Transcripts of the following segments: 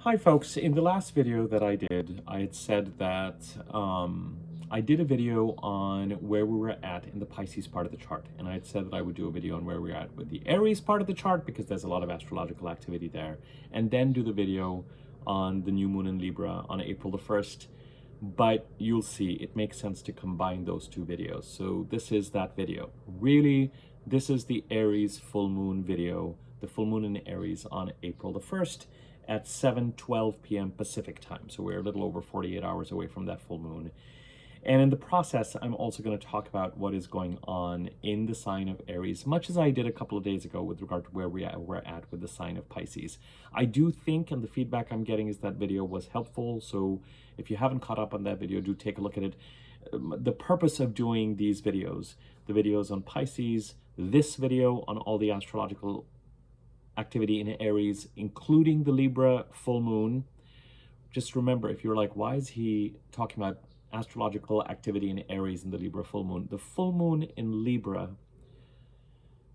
Hi folks, in the last video that I did, I had said that I did a video on where we were at in the Pisces part of the chart. And I had said that I would do a video on where we're at with the Aries part of the chart because there's a lot of astrological activity there. And then do the video on the new moon in Libra on April the 1st. But you'll see, it makes sense to combine those two videos. So this is that video. Really, this is the Aries full moon video, the full moon in Aries on April the 1st. At 7:12 p.m. Pacific time. So we're a little over 48 hours away from that full moon. And in the process, I'm also going to talk about what is going on in the sign of Aries, much as I did a couple of days ago with regard to where we're at with the sign of Pisces. I do think, and the feedback I'm getting is that video was helpful. So if you haven't caught up on that video, do take a look at it. The purpose of doing these videos, the videos on Pisces, this video on all the astrological activity in Aries, including the Libra full moon. Just remember, if you're like, why is he talking about astrological activity in Aries and the Libra full moon? The full moon in Libra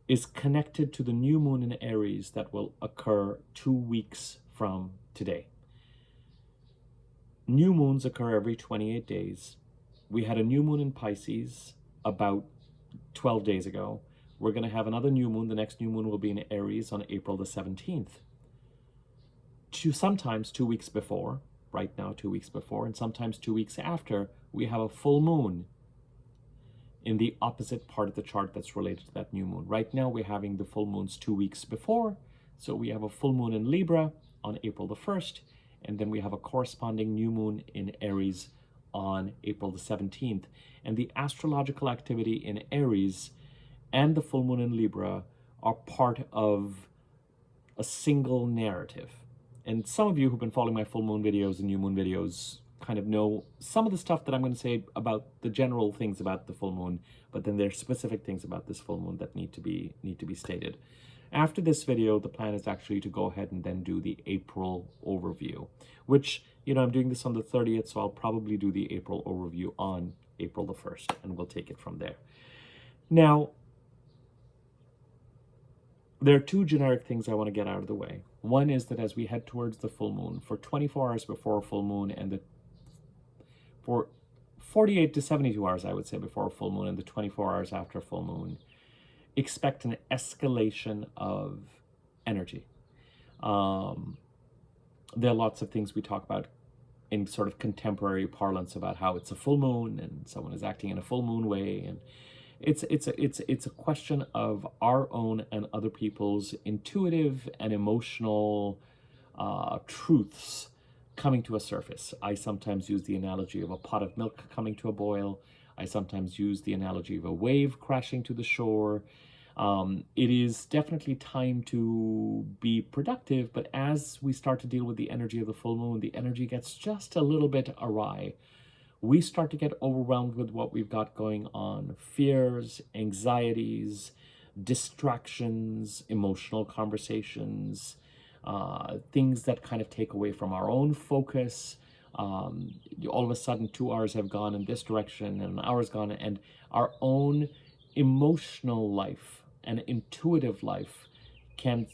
is connected to the new moon in Aries that will occur 2 weeks from today. New moons occur every 28 days. We had a new moon in Pisces about 12 days ago. We're going to have another new moon. The next new moon will be in Aries on April the 17th. Sometimes 2 weeks before, right now 2 weeks before, and sometimes 2 weeks after, we have a full moon in the opposite part of the chart that's related to that new moon. Right now we're having the full moons 2 weeks before. So we have a full moon in Libra on April the 1st, and then we have a corresponding new moon in Aries on April the 17th. And the astrological activity in Aries and the full moon in Libra are part of a single narrative. And some of you who've been following my full moon videos and new moon videos kind of know some of the stuff that I'm going to say about the general things about the full moon, but then there's specific things about this full moon that need to be stated. After this video, the plan is actually to go ahead and then do the April overview, which, I'm doing this on the 30th, so I'll probably do the April overview on April the 1st, and we'll take it from there. Now, there are two generic things I want to get out of the way. One is that as we head towards the full moon, for 24 hours before full moon and for 48 to 72 hours, I would say, before full moon and the 24 hours after full moon, expect an escalation of energy. There are lots of things we talk about in sort of contemporary parlance about how it's a full moon and someone is acting in a full moon way, and it's a question of our own and other people's intuitive and emotional truths coming to a surface. I sometimes use the analogy of a pot of milk coming to a boil. I sometimes use the analogy of a wave crashing to the shore. It is definitely time to be productive, but as we start to deal with the energy of the full moon, the energy gets just a little bit awry. We start to get overwhelmed with what we've got going on. Fears, anxieties, distractions, emotional conversations, things that kind of take away from our own focus. All of a sudden 2 hours have gone in this direction and an hour's gone, and our own emotional life and intuitive life can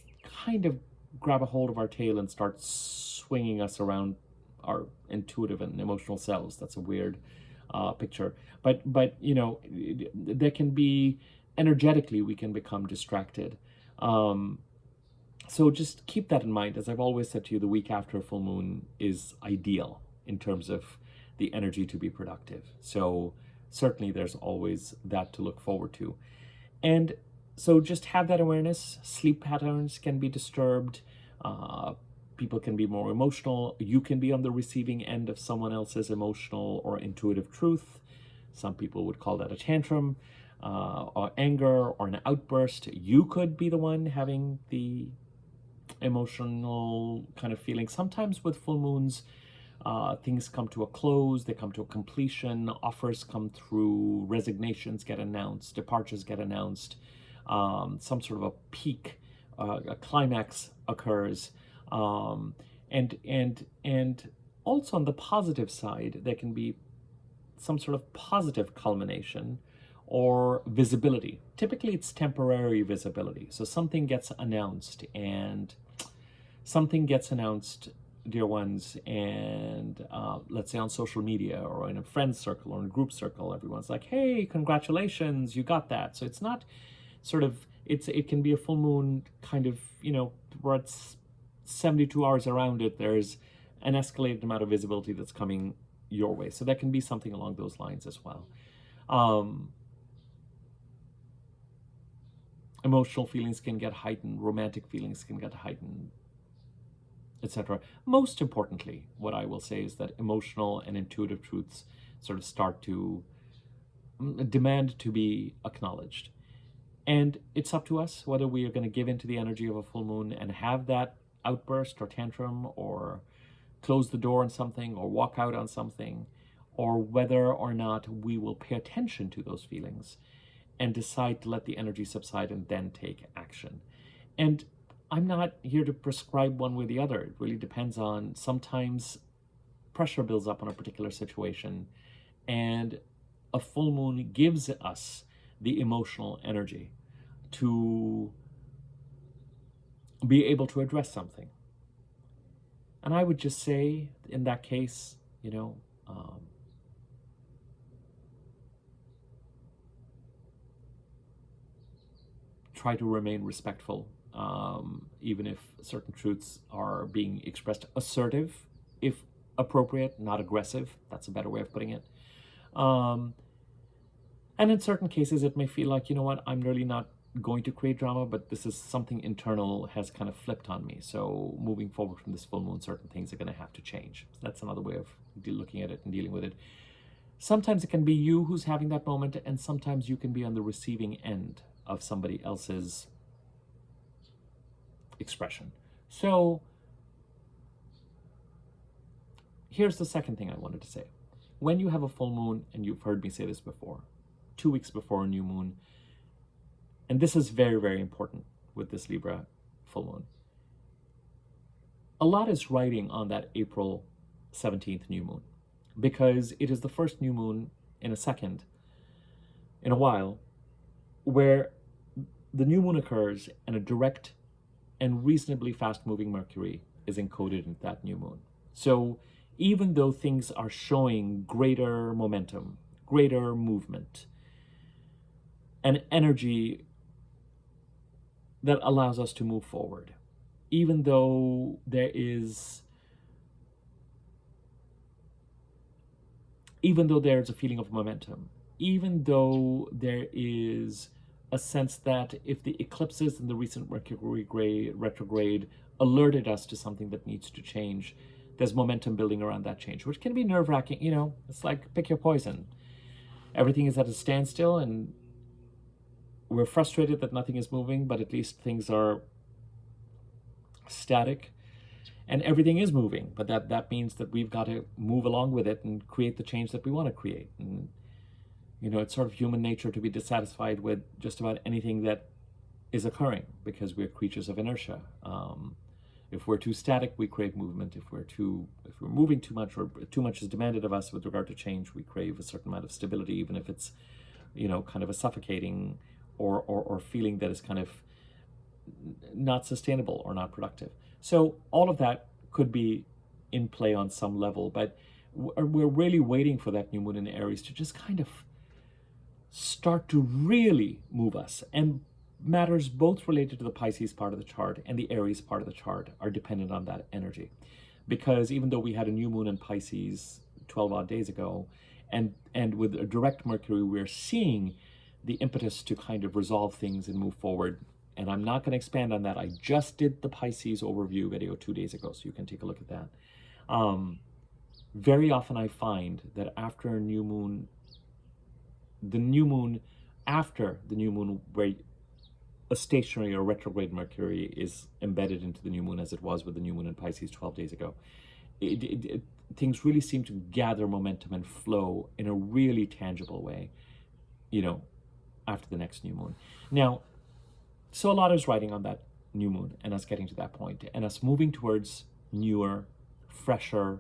kind of grab a hold of our tail and start swinging us around our intuitive and emotional selves. That's a weird picture, but there can be, energetically we can become distracted. So just keep that in mind. As I've always said to you, the week after a full moon is ideal in terms of the energy to be productive. So certainly there's always that to look forward to. And so just have that awareness. Sleep patterns can be disturbed. People can be more emotional. You can be on the receiving end of someone else's emotional or intuitive truth. Some people would call that a tantrum, or anger, or an outburst. You could be the one having the emotional kind of feeling. Sometimes with full moons, things come to a close, they come to a completion, offers come through, resignations get announced, departures get announced, some sort of a peak, a climax occurs. And also on the positive side, there can be some sort of positive culmination or visibility. Typically, it's temporary visibility. So something gets announced, and something gets announced dear ones, and let's say on social media or in a friend's circle or in a group circle, everyone's like, hey, congratulations, you got that. So it's not sort of, it can be a full moon kind of, where it's 72 hours around it, there's an escalated amount of visibility that's coming your way. So that can be something along those lines as well. Emotional feelings can get heightened, romantic feelings can get heightened, etc. Most importantly, what I will say is that emotional and intuitive truths sort of start to demand to be acknowledged. And it's up to us whether we are going to give into the energy of a full moon and have that outburst or tantrum or close the door on something or walk out on something, or whether or not we will pay attention to those feelings and decide to let the energy subside and then take action. And I'm not here to prescribe one way or the other. It really depends on, sometimes pressure builds up on a particular situation, and a full moon gives us the emotional energy to be able to address something. And I would just say, in that case, try to remain respectful, even if certain truths are being expressed. Assertive, if appropriate, not aggressive. That's a better way of putting it. And in certain cases, it may feel like, you know what, I'm really not going to create drama, but this is something internal has kind of flipped on me. So moving forward from this full moon, certain things are going to have to change. So that's another way of looking at it and dealing with it. Sometimes it can be you who's having that moment, and sometimes you can be on the receiving end of somebody else's expression. So here's the second thing I wanted to say. When you have a full moon, and you've heard me say this before, 2 weeks before a new moon, and this is very, very important with this Libra full moon, a lot is riding on that April 17th new moon, because it is the first new moon in a while, where the new moon occurs and a direct and reasonably fast-moving Mercury is encoded in that new moon. So even though things are showing greater momentum, greater movement, and energy that allows us to move forward, even though there's a feeling of momentum, even though there is a sense that if the eclipses and the recent Mercury retrograde alerted us to something that needs to change, there's momentum building around that change, which can be nerve-wracking. It's like pick your poison. Everything is at a standstill, and we're frustrated that nothing is moving, but at least things are static. And everything is moving, but that means that we've got to move along with it and create the change that we want to create. And it's sort of human nature to be dissatisfied with just about anything that is occurring, because we're creatures of inertia. If we're too static, we crave movement. If we're moving too much, or too much is demanded of us with regard to change, we crave a certain amount of stability, even if it's kind of a suffocating or feeling that is kind of not sustainable or not productive. So all of that could be in play on some level, but we're really waiting for that new moon in Aries to just kind of start to really move us. And matters both related to the Pisces part of the chart and the Aries part of the chart are dependent on that energy. Because even though we had a new moon in Pisces 12 odd days ago, and with a direct Mercury, we're seeing the impetus to kind of resolve things and move forward. And I'm not going to expand on that. I just did the Pisces overview video 2 days ago, so you can take a look at that. Very often I find that after a new moon, after the new moon, where a stationary or retrograde Mercury is embedded into the new moon, as it was with the new moon in Pisces 12 days ago, things really seem to gather momentum and flow in a really tangible way, after the next new moon. Now, so a lot is riding on that new moon and us getting to that point and us moving towards newer, fresher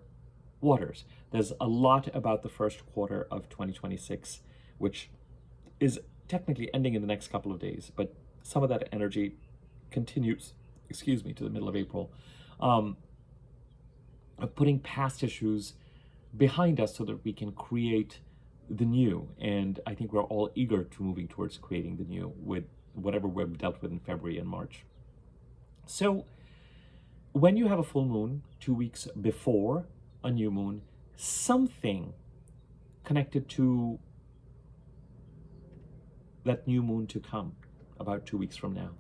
waters. There's a lot about the first quarter of 2026, which is technically ending in the next couple of days, but some of that energy continues, to the middle of April. of putting past issues behind us so that we can create the new. And I think we're all eager to moving towards creating the new with whatever we've dealt with in February and March. So when you have a full moon 2 weeks before a new moon, something connected to that new moon to come about 2 weeks from now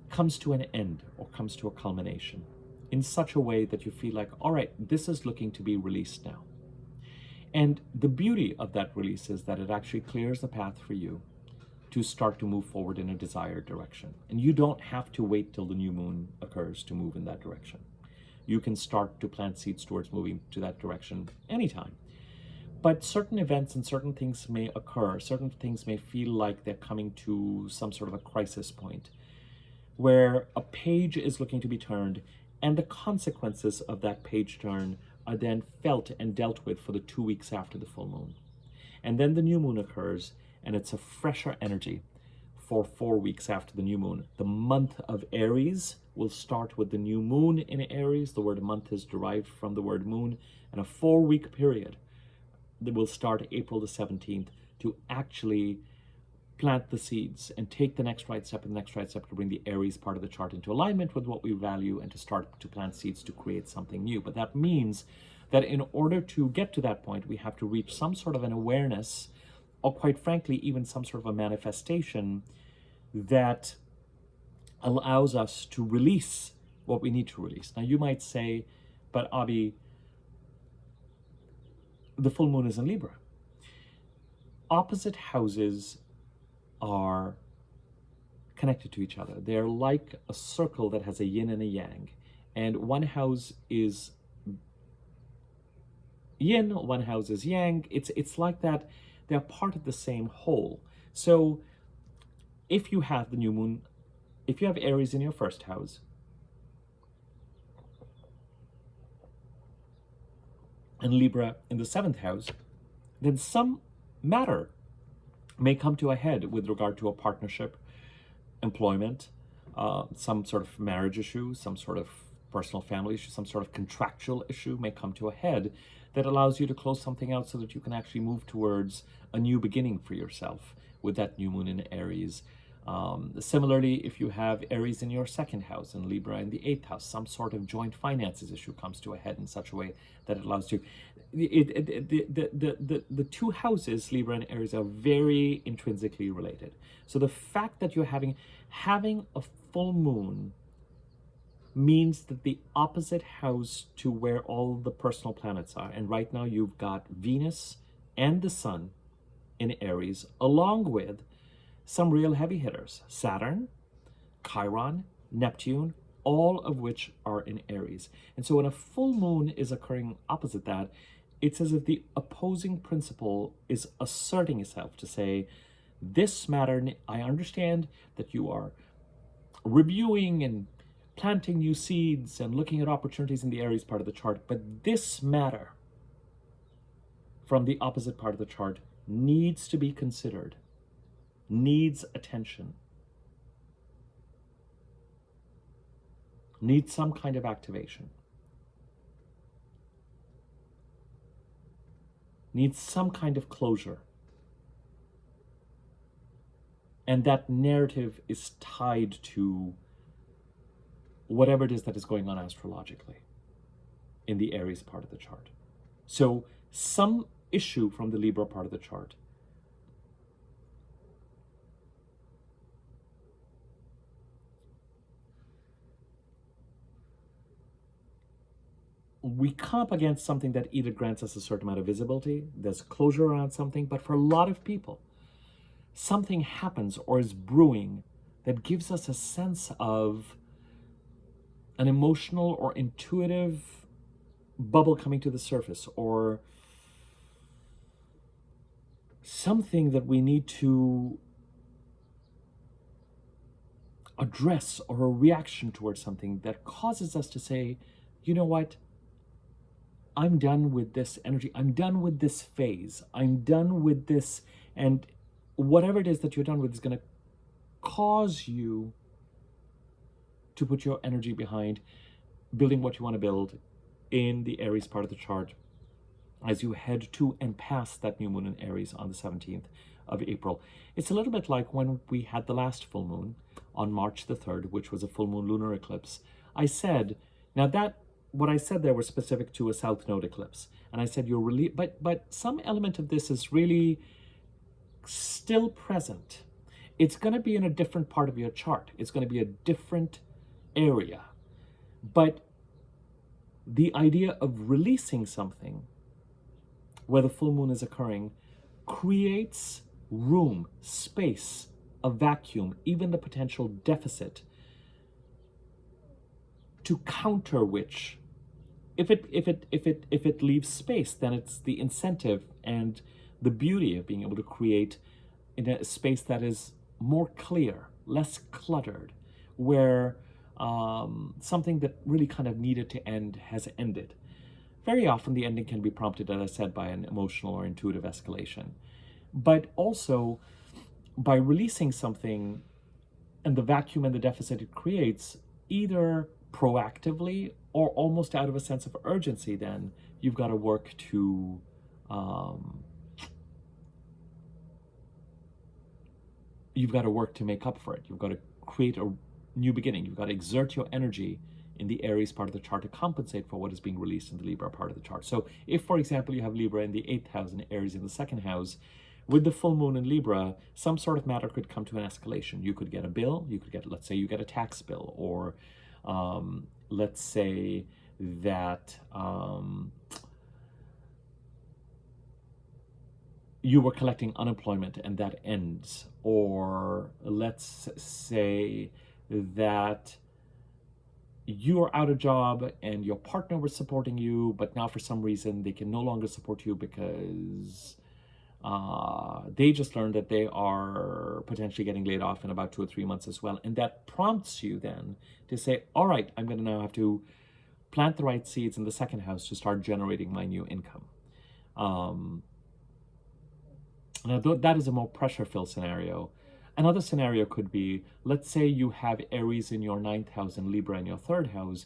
comes to an end or comes to a culmination in such a way that you feel like, all right, this is looking to be released now. And the beauty of that release is that it actually clears the path for you to start to move forward in a desired direction. And you don't have to wait till the new moon occurs to move in that direction. You can start to plant seeds towards moving to that direction anytime. But certain events and certain things may occur. Certain things may feel like they're coming to some sort of a crisis point where a page is looking to be turned, and the consequences of that page turn are then felt and dealt with for the 2 weeks after the full moon. And then the new moon occurs, and it's a fresher energy for 4 weeks after the new moon. The month of Aries will start with the new moon in Aries. The word month is derived from the word moon, and a 4-week period that will start April the 17th to actually plant the seeds and take the next right step and the next right step to bring the Aries part of the chart into alignment with what we value and to start to plant seeds to create something new. But that means that in order to get to that point, we have to reach some sort of an awareness, or quite frankly, even some sort of a manifestation that allows us to release what we need to release. Now, you might say, but Abhi, the full moon is in Libra. Opposite houses are connected to each other. They're like a circle that has a yin and a yang. And one house is yin, one house is yang. It's like that. They're part of the same whole. So if you have the new moon, if you have Aries in your first house, and Libra in the 7th house, then some matter may come to a head with regard to a partnership, employment, some sort of marriage issue, some sort of personal family issue, some sort of contractual issue may come to a head that allows you to close something out so that you can actually move towards a new beginning for yourself with that new moon in Aries. Similarly, if you have Aries in your 2nd house and Libra in the 8th house, some sort of joint finances issue comes to a head in such a way that it allows you. The two houses, Libra and Aries, are very intrinsically related. So the fact that you're having a full moon means that the opposite house to where all the personal planets are, and right now you've got Venus and the Sun in Aries, along with some real heavy hitters, Saturn, Chiron, Neptune, all of which are in Aries. And so when a full moon is occurring opposite that, it's as if the opposing principle is asserting itself to say, this matter, I understand that you are reviewing and planting new seeds and looking at opportunities in the Aries part of the chart, but this matter from the opposite part of the chart needs to be considered, needs attention, needs some kind of activation, needs some kind of closure. And that narrative is tied to whatever it is that is going on astrologically in the Aries part of the chart. So some issue from the Libra part of the chart we come up against something that either grants us a certain amount of visibility, there's closure around something, but for a lot of people, something happens or is brewing that gives us a sense of an emotional or intuitive bubble coming to the surface, or something that we need to address, or a reaction towards something that causes us to say, you know what? I'm done with this energy. I'm done with this phase. I'm done with this. And whatever it is that you're done with is going to cause you to put your energy behind building what you want to build in the Aries part of the chart as you head to and past that new moon in Aries on the 17th of April. It's a little bit like when we had the last full moon on March the 3rd, which was a full moon lunar eclipse. I said, now that what I said there was specific to a south node eclipse, and I said you're really, but some element of this is really still present. It's going to be in a different part of your chart. It's going to be a different area, but the idea of releasing something where the full moon is occurring creates room, space, a vacuum, even the potential deficit, to counter which, if it leaves space, then it's the incentive and the beauty of being able to create in a space that is more clear, less cluttered, where something that really kind of needed to end has ended. Very often the ending can be prompted, as I said, by an emotional or intuitive escalation. But also, by releasing something and the vacuum and the deficit it creates, either proactively or almost out of a sense of urgency, then you've got to work to make up for it. You've got to create a new beginning. You've got to exert your energy in the Aries part of the chart to compensate for what is being released in the Libra part of the chart. So if, for example, you have Libra in the 8th house and Aries in the 2nd house, with the full moon in Libra, some sort of matter could come to an escalation. You could get a bill, you could get, let's say you get a tax bill, or let's say that you were collecting unemployment and that ends, or let's say that you are out of job and your partner was supporting you, but now for some reason they can no longer support you because they just learned that they are potentially getting laid off in about 2 or 3 months as well. And that prompts you then to say, all right, I'm going to now have to plant the right seeds in the 2nd house to start generating my new income. Now, that is a more pressure-filled scenario. Another scenario could be, let's say you have Aries in your 9th house and Libra in your 3rd house.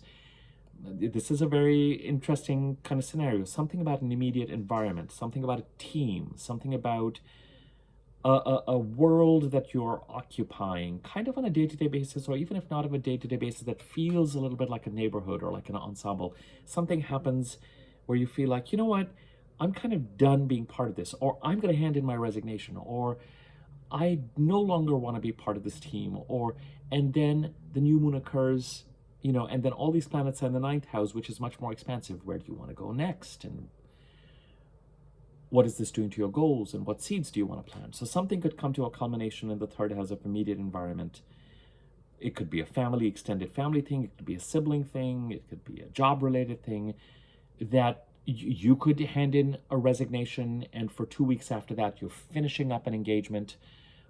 This is a very interesting kind of scenario. Something about an immediate environment, something about a team, something about a world that you're occupying, kind of on a day-to-day basis, or even if not of a day-to-day basis, that feels a little bit like a neighborhood or like an ensemble. Something happens where you feel like, you know what, I'm kind of done being part of this, or I'm going to hand in my resignation, or I no longer want to be part of this team, and then the new moon occurs, you know, and then all these planets are in the 9th house, which is much more expansive. Where do you want to go next? And what is this doing to your goals? And what seeds do you want to plant? So something could come to a culmination in the 3rd house of immediate environment. It could be a family, extended family thing. It could be a sibling thing. It could be a job-related thing that you could hand in a resignation, and for 2 weeks after that, you're finishing up an engagement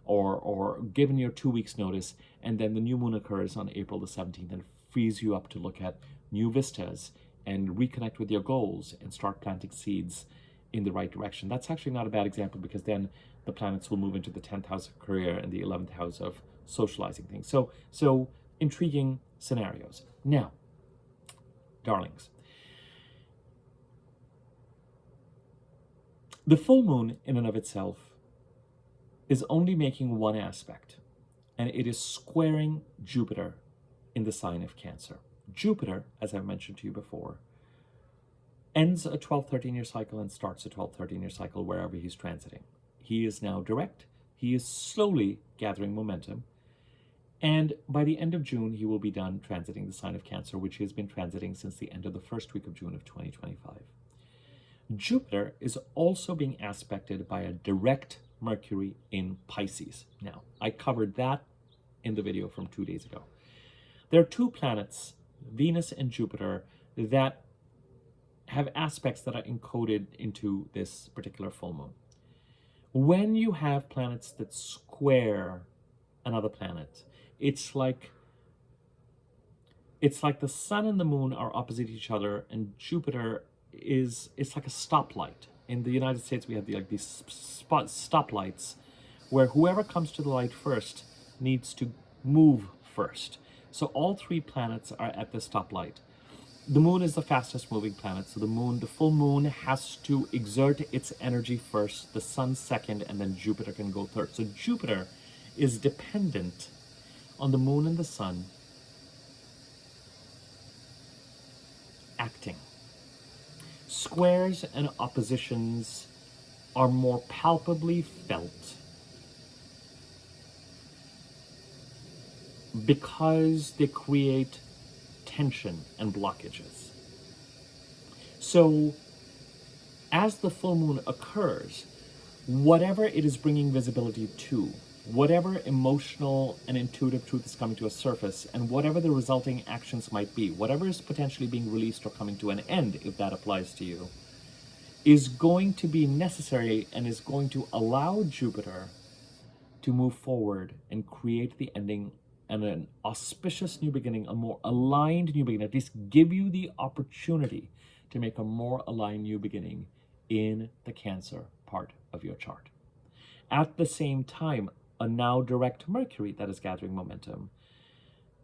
or given your 2 weeks notice, and then the new moon occurs on April the 17th and frees you up to look at new vistas and reconnect with your goals and start planting seeds in the right direction. That's actually not a bad example, because then the planets will move into the 10th house of career and the 11th house of socializing things. So intriguing scenarios. Now, darlings, the full moon in and of itself is only making one aspect, and it is squaring Jupiter in the sign of Cancer. Jupiter, as I've mentioned to you before, ends a 12-13-year cycle and starts a 12-13-year cycle wherever he's transiting. He is now direct. He is slowly gathering momentum. And by the end of June, he will be done transiting the sign of Cancer, which he has been transiting since the end of the first week of June of 2025. Jupiter is also being aspected by a direct Mercury in Pisces. Now, I covered that in the video from 2 days ago. There are two planets, Venus and Jupiter, that have aspects that are encoded into this particular full moon. When you have planets that square another planet, it's like the sun and the moon are opposite each other, and Jupiter it's like a stoplight. In the United States, we have these stoplights where whoever comes to the light first needs to move first. So all three planets are at the stoplight. the moon is the fastest moving planet. So the full moon has to exert its energy first, the sun second, and then Jupiter can go third. So Jupiter is dependent on the moon and the sun acting. Squares and oppositions are more palpably felt because they create tension and blockages. So as the full moon occurs, whatever it is bringing visibility to, whatever emotional and intuitive truth is coming to a surface, and whatever the resulting actions might be, whatever is potentially being released or coming to an end, if that applies to you, is going to be necessary and is going to allow Jupiter to move forward and create the ending and an auspicious new beginning, a more aligned new beginning, at least give you the opportunity to make a more aligned new beginning in the Cancer part of your chart. At the same time, a now direct Mercury that is gathering momentum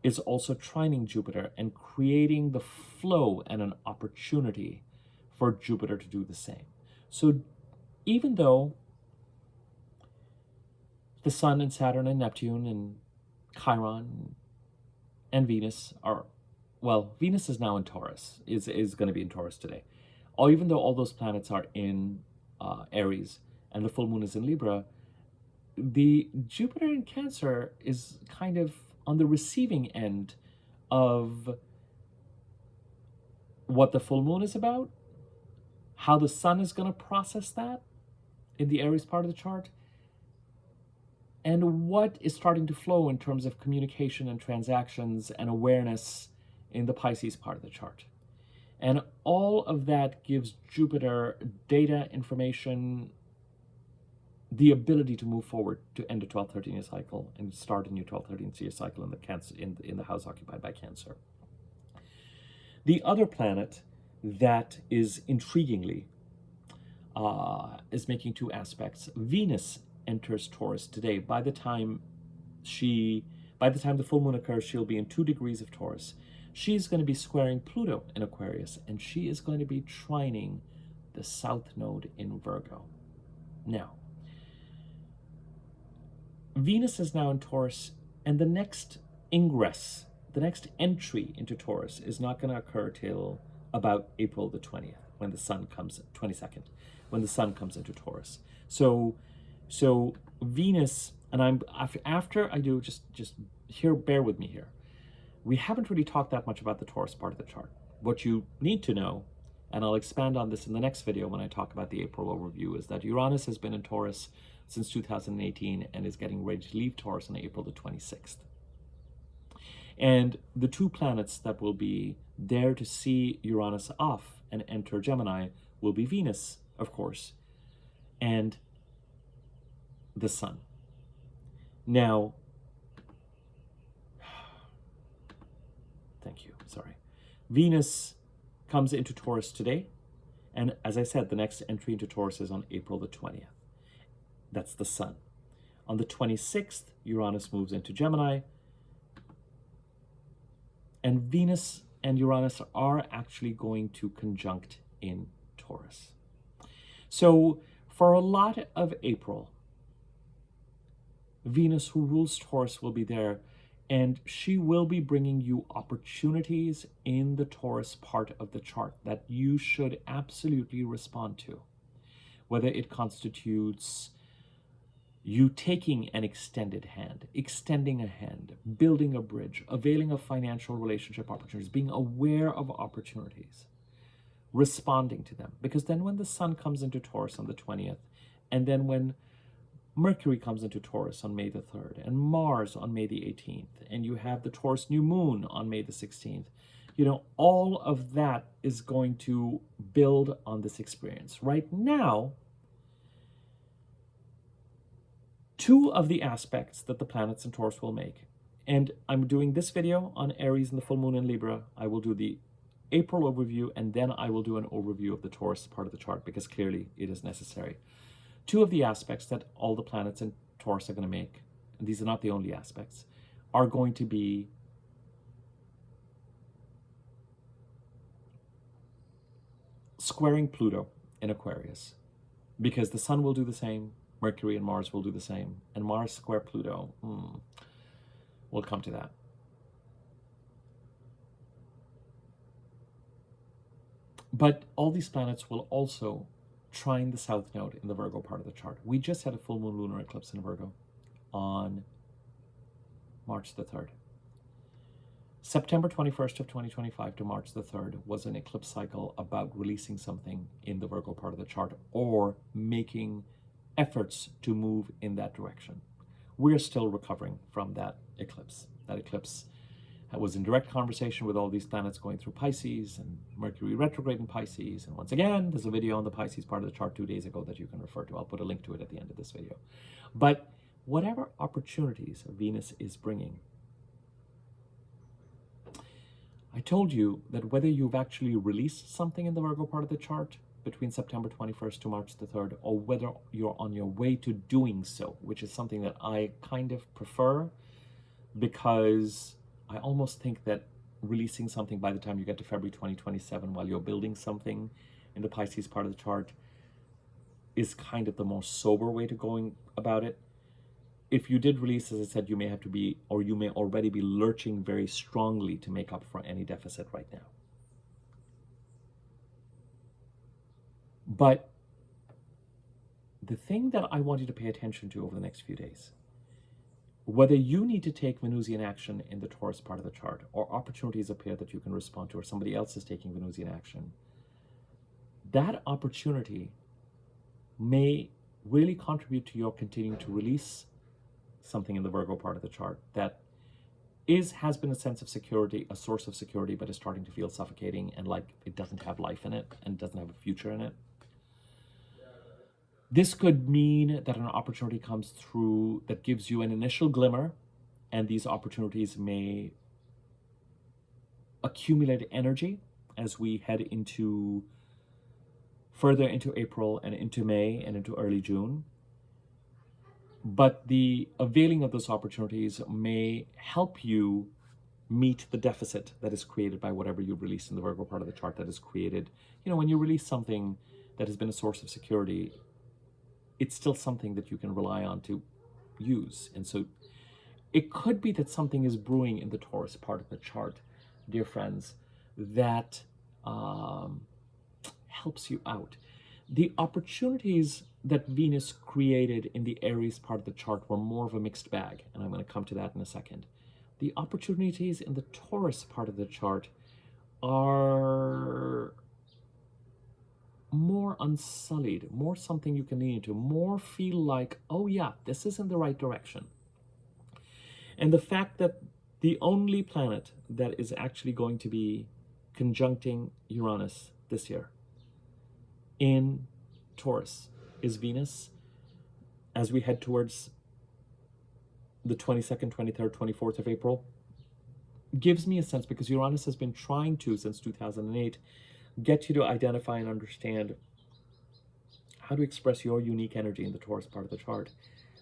is also trining Jupiter and creating the flow and an opportunity for Jupiter to do the same. So even though the Sun and Saturn and Neptune and Chiron and Venus are, well, Venus is now in Taurus, is going to be in Taurus today. Or even though all those planets are in Aries and the full moon is in Libra, the Jupiter in Cancer is kind of on the receiving end of what the full moon is about, how the sun is going to process that in the Aries part of the chart, and what is starting to flow in terms of communication and transactions and awareness in the Pisces part of the chart. And all of that gives Jupiter data, information, the ability to move forward to end a 12-13 year cycle and start a new 12-13 year cycle in the Cancer, in the house occupied by Cancer. The other planet that is intriguingly is making two aspects. Venus enters Taurus today. By the time the full moon occurs, she'll be in 2 degrees of Taurus. She's going to be squaring Pluto in Aquarius, and she is going to be trining the South Node in Virgo. Now, Venus is now in Taurus, and the next ingress, the next entry into Taurus is not going to occur till about April the 20th, when the sun comes, 22nd, when the sun comes into Taurus. So Venus, and after I do, just here, bear with me here. We haven't really talked that much about the Taurus part of the chart. What you need to know, and I'll expand on this in the next video when I talk about the April overview, is that Uranus has been in Taurus since 2018 and is getting ready to leave Taurus on April the 26th. And the 2 planets that will be there to see Uranus off and enter Gemini will be Venus, of course, and the Sun. Now, thank you, sorry. Venus comes into Taurus today, and as I said, the next entry into Taurus is on April the 20th. That's the Sun. On the 26th, Uranus moves into Gemini, and Venus and Uranus are actually going to conjunct in Taurus. So for a lot of April, Venus, who rules Taurus, will be there, and she will be bringing you opportunities in the Taurus part of the chart that you should absolutely respond to, whether it constitutes you taking an extended hand, extending a hand, building a bridge, availing of financial relationship opportunities, being aware of opportunities, responding to them. Because then when the sun comes into Taurus on the 20th, and then when Mercury comes into Taurus on May the 3rd, and Mars on May the 18th, and you have the Taurus new moon on May the 16th, you know, all of that is going to build on this experience. Right now, 2 of the aspects that the planets in Taurus will make, and I'm doing this video on Aries and the full moon in Libra. I will do the April overview, and then I will do an overview of the Taurus part of the chart, because clearly it is necessary. 2 of the aspects that all the planets in Taurus are going to make, and these are not the only aspects, are going to be squaring Pluto in Aquarius, because the Sun will do the same, Mercury and Mars will do the same, and Mars square Pluto, we'll come to that. But all these planets will also trine the South Node in the Virgo part of the chart. We just had a full moon lunar eclipse in Virgo on March the 3rd. September 21st of 2025 to March the 3rd was an eclipse cycle about releasing something in the Virgo part of the chart or making efforts to move in that direction. We're still recovering from that eclipse. That eclipse was in direct conversation with all these planets going through Pisces and Mercury retrograde in Pisces. And once again, there's a video on the Pisces part of the chart 2 days ago that you can refer to. I'll put a link to it at the end of this video. But whatever opportunities Venus is bringing, I told you that whether you've actually released something in the Virgo part of the chart between September 21st to March the 3rd, or whether you're on your way to doing so, which is something that I kind of prefer, because I almost think that releasing something by the time you get to February 2027 while you're building something in the Pisces part of the chart is kind of the more sober way to going about it. If you did release, as I said, you may have to be, or you may already be lurching very strongly to make up for any deficit right now. But the thing that I want you to pay attention to over the next few days, whether you need to take Venusian action in the Taurus part of the chart, or opportunities appear that you can respond to, or somebody else is taking Venusian action, that opportunity may really contribute to your continuing to release something in the Virgo part of the chart that has been a sense of security, a source of security, but is starting to feel suffocating and like it doesn't have life in it and doesn't have a future in it. This could mean that an opportunity comes through that gives you an initial glimmer, and these opportunities may accumulate energy as we head into further into April and into May and into early June. But the availing of those opportunities may help you meet the deficit that is created by whatever you've released in the Virgo part of the chart that is created. You know, when you release something that has been a source of security, it's still something that you can rely on to use. And so it could be that something is brewing in the Taurus part of the chart, dear friends, that helps you out. The opportunities that Venus created in the Aries part of the chart were more of a mixed bag, and I'm going to come to that in a second. The opportunities in the Taurus part of the chart are more unsullied, more something you can lean into, more feel like, oh yeah, this is in the right direction. And the fact that the only planet that is actually going to be conjuncting Uranus this year in Taurus is Venus, as we head towards the 22nd, 23rd, 24th of April, gives me a sense, because Uranus has been trying to, since 2008, get you to identify and understand how to express your unique energy in the Taurus part of the chart.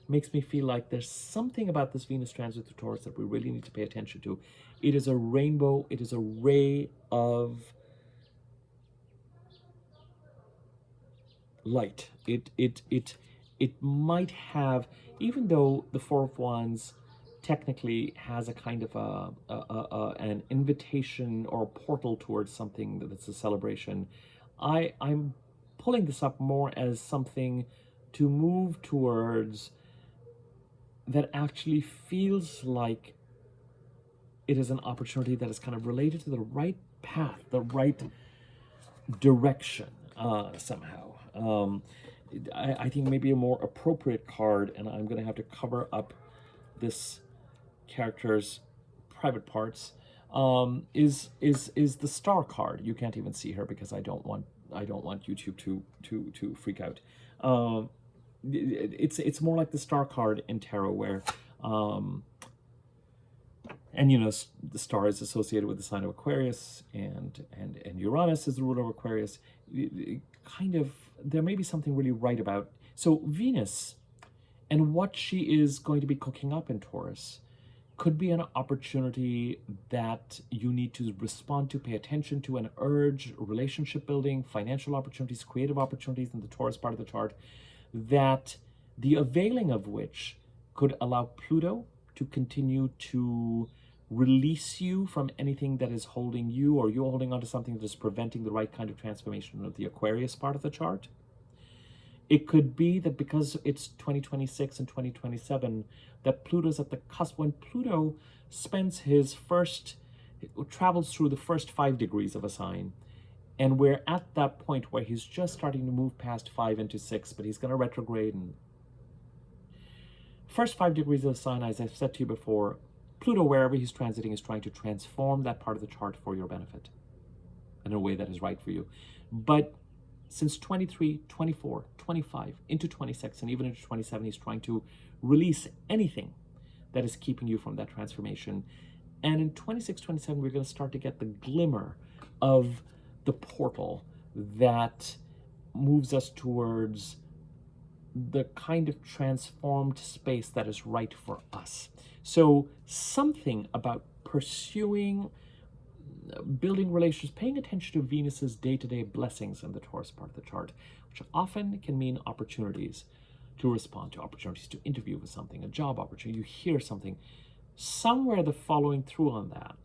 Makes me feel like there's something about this Venus transit to Taurus that we really need to pay attention to. It is a rainbow, it is a ray of light. It might have, even though the Four of Wands technically has a kind of an invitation or a portal towards something that's a celebration, I'm pulling this up more as something to move towards that actually feels like it is an opportunity that is kind of related to the right path, the right direction somehow. I think maybe a more appropriate card, and I'm going to have to cover up this character's private parts, is the star card. You can't even see her because I don't want YouTube to freak out. It's more like the star card in tarot, where and you know, the star is associated with the sign of Aquarius, and Uranus is the ruler of Aquarius. Kind of, there may be something really right about. So Venus and what she is going to be cooking up in Taurus Could be an opportunity that you need to respond to, pay attention to, an urge, relationship building, financial opportunities, creative opportunities in the Taurus part of the chart, that the availing of which could allow Pluto to continue to release you from anything that is holding you, or you're holding on to something that is preventing the right kind of transformation of the Aquarius part of the chart. It could be that because it's 2026 and 2027, that Pluto's at the cusp. When Pluto travels through the first 5 degrees of a sign, and we're at that point where he's just starting to move past 5 into 6, but he's going to retrograde. And first 5 degrees of the sign, as I've said to you before, Pluto, wherever he's transiting, is trying to transform that part of the chart for your benefit in a way that is right for you. But since 23, 24, 25, into 26, and even into 27, he's trying to release anything that is keeping you from that transformation. And in 26, 27, we're going to start to get the glimmer of the portal that moves us towards the kind of transformed space that is right for us. So something about pursuing, building relationships, paying attention to Venus's day-to-day blessings in the Taurus part of the chart, which often can mean opportunities to respond to, opportunities to interview with something, a job opportunity, you hear something. Somewhere the following through on that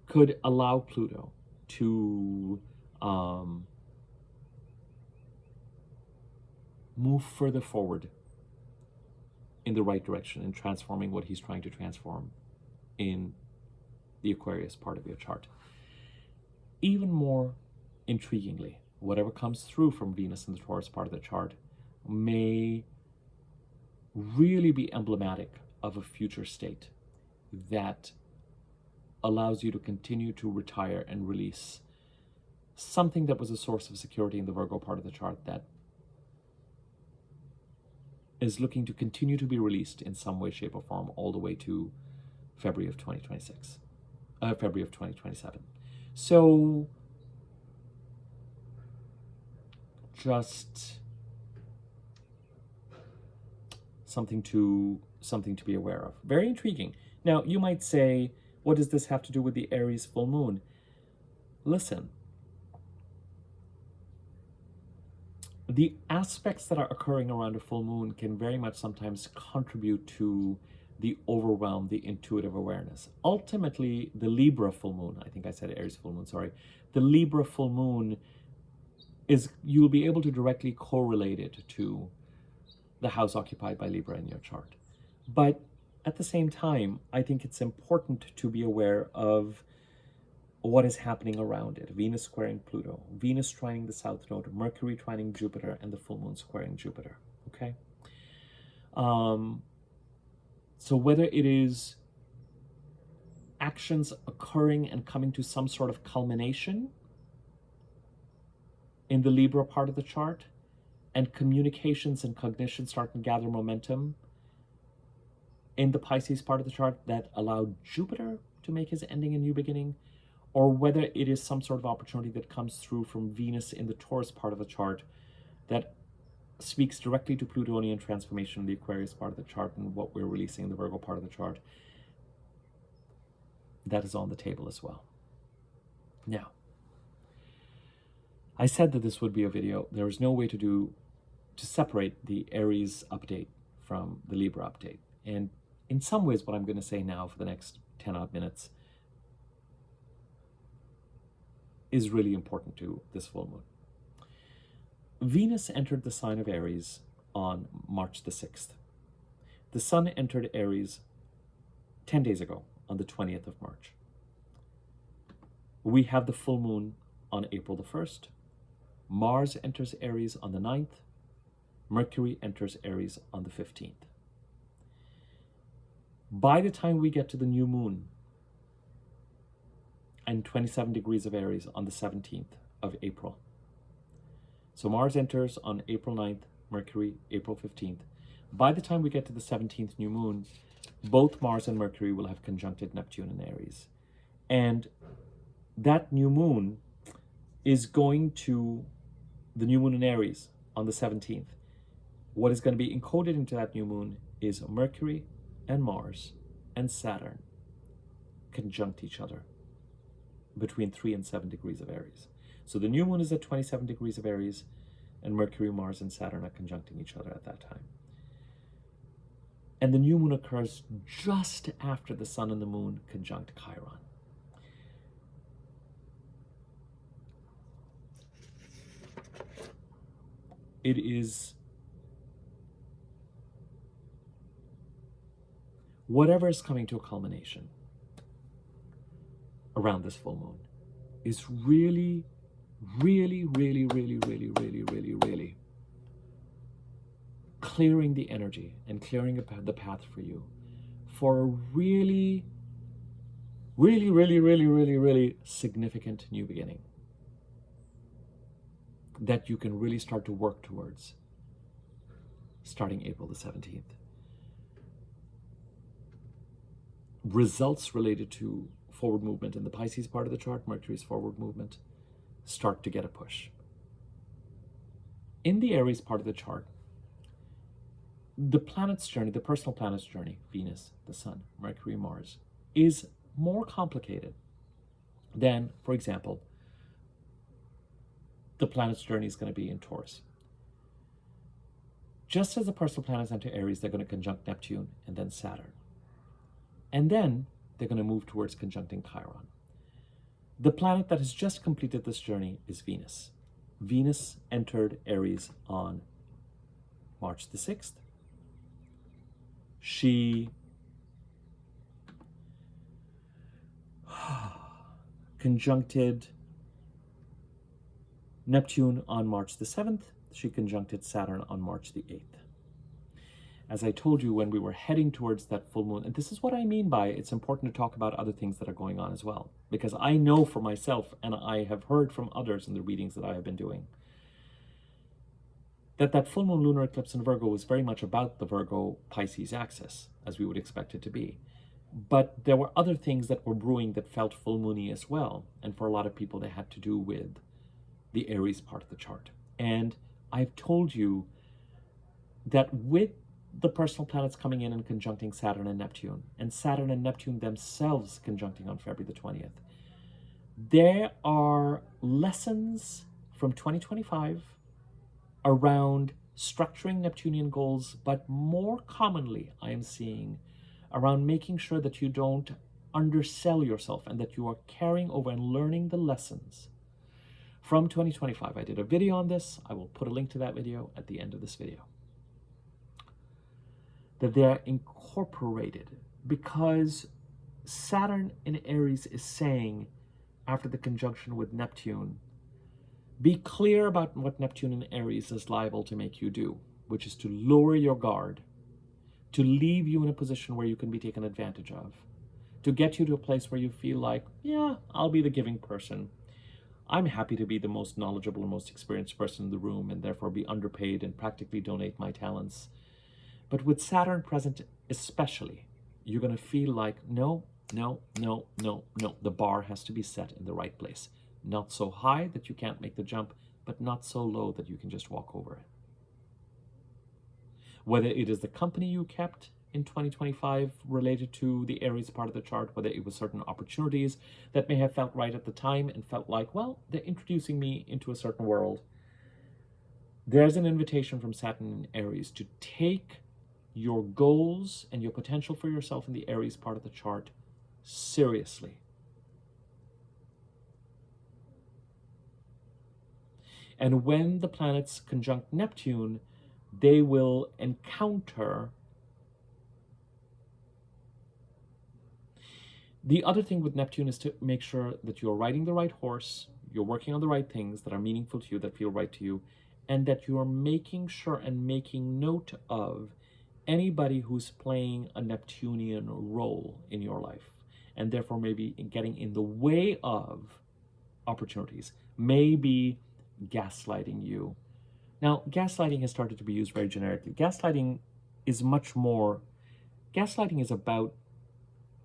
could allow Pluto to move further forward in the right direction in transforming what he's trying to transform in the Aquarius part of your chart. Even more intriguingly, whatever comes through from Venus in the Taurus part of the chart may really be emblematic of a future state that allows you to continue to retire and release something that was a source of security in the Virgo part of the chart that is looking to continue to be released in some way, shape, or form all the way to February of 2026. February of 2027. So just something to be aware of. Very intriguing. Now, you might say, what does this have to do with the Aries full moon? Listen, the aspects that are occurring around a full moon can very much sometimes contribute to the overwhelm, the intuitive awareness. Ultimately, the Libra full moon, I think I said Aries full moon, sorry. The Libra full moon is, you'll be able to directly correlate it to the house occupied by Libra in your chart. But at the same time, I think it's important to be aware of what is happening around it. Venus squaring Pluto, Venus trining the South Node, Mercury trining Jupiter, and the full moon squaring Jupiter, okay? So whether it is actions occurring and coming to some sort of culmination in the Libra part of the chart, and communications and cognition starting to gather momentum in the Pisces part of the chart that allowed Jupiter to make his ending and new beginning, or whether it is some sort of opportunity that comes through from Venus in the Taurus part of the chart that speaks directly to Plutonian transformation in the Aquarius part of the chart and what we're releasing in the Virgo part of the chart, that is on the table as well. Now, I said that this would be a video. There is no way to separate the Aries update from the Libra update. And in some ways, what I'm going to say now for the next 10 odd minutes is really important to this full moon. Venus entered the sign of Aries on March the 6th. The Sun entered Aries 10 days ago on the 20th of March. We have the full moon on April the 1st. Mars enters Aries on the 9th. Mercury enters Aries on the 15th. By the time we get to the new moon and 27 degrees of Aries on the 17th of April, so Mars enters on April 9th, Mercury April 15th. By the time we get to the 17th new moon, both Mars and Mercury will have conjuncted Neptune in Aries. And that new moon is going to, the new moon in Aries on the 17th. What is going to be encoded into that new moon is Mercury and Mars and Saturn conjunct each other between 3 and 7 degrees of Aries. So the new moon is at 27 degrees of Aries, and Mercury, Mars, and Saturn are conjuncting each other at that time. And the new moon occurs just after the sun and the moon conjunct Chiron. It is whatever is coming to a culmination around this full moon is really, really, really, really, really, really, really, really clearing the energy and clearing the path for you for a really, really, really, really, really, really significant new beginning that you can really start to work towards starting April the 17th. Results related to forward movement in the Pisces part of the chart, Mercury's forward movement, start to get a push. In the Aries part of the chart, the planet's journey, the personal planet's journey, Venus, the Sun, Mercury, Mars, is more complicated than, for example, the planet's journey is going to be in Taurus. Just as the personal planets enter Aries, they're going to conjunct Neptune and then Saturn. And then they're going to move towards conjuncting Chiron. The planet that has just completed this journey is Venus. Venus entered Aries on March the 6th. She conjuncted Neptune on March the 7th. She conjuncted Saturn on March the 8th. As I told you when we were heading towards that full moon, and this is what I mean by it's important to talk about other things that are going on as well, because I know for myself, and I have heard from others in the readings that I have been doing, that full moon lunar eclipse in Virgo was very much about the Virgo-Pisces axis, as we would expect it to be. But there were other things that were brewing that felt full moony as well, and for a lot of people they had to do with the Aries part of the chart. And I've told you that with the personal planets coming in and conjuncting Saturn and Saturn and Neptune themselves conjuncting on February the 20th, there are lessons from 2025 around structuring Neptunian goals, but more commonly I am seeing around making sure that you don't undersell yourself and that you are carrying over and learning the lessons from 2025. I did a video on this. I will put a link to that video at the end of this video. That they are incorporated because Saturn in Aries is saying, after the conjunction with Neptune, be clear about what Neptune in Aries is liable to make you do, which is to lower your guard, to leave you in a position where you can be taken advantage of, to get you to a place where you feel like, yeah, I'll be the giving person. I'm happy to be the most knowledgeable and most experienced person in the room and therefore be underpaid and practically donate my talents. But with Saturn present especially, you're going to feel like, no, the bar has to be set in the right place. Not so high that you can't make the jump, but not so low that you can just walk over it. Whether it is the company you kept in 2025 related to the Aries part of the chart, whether it was certain opportunities that may have felt right at the time and felt like, well, they're introducing me into a certain world. There's an invitation from Saturn in Aries to take your goals and your potential for yourself in the Aries part of the chart seriously. And when the planets conjunct Neptune, they will encounter. The other thing with Neptune is to make sure that you're riding the right horse, you're working on the right things that are meaningful to you, that feel right to you, and that you're making sure and making note of anybody who's playing a Neptunian role in your life, and therefore maybe getting in the way of opportunities, maybe gaslighting you. Now, gaslighting has started to be used very generically. Gaslighting is much more, gaslighting is about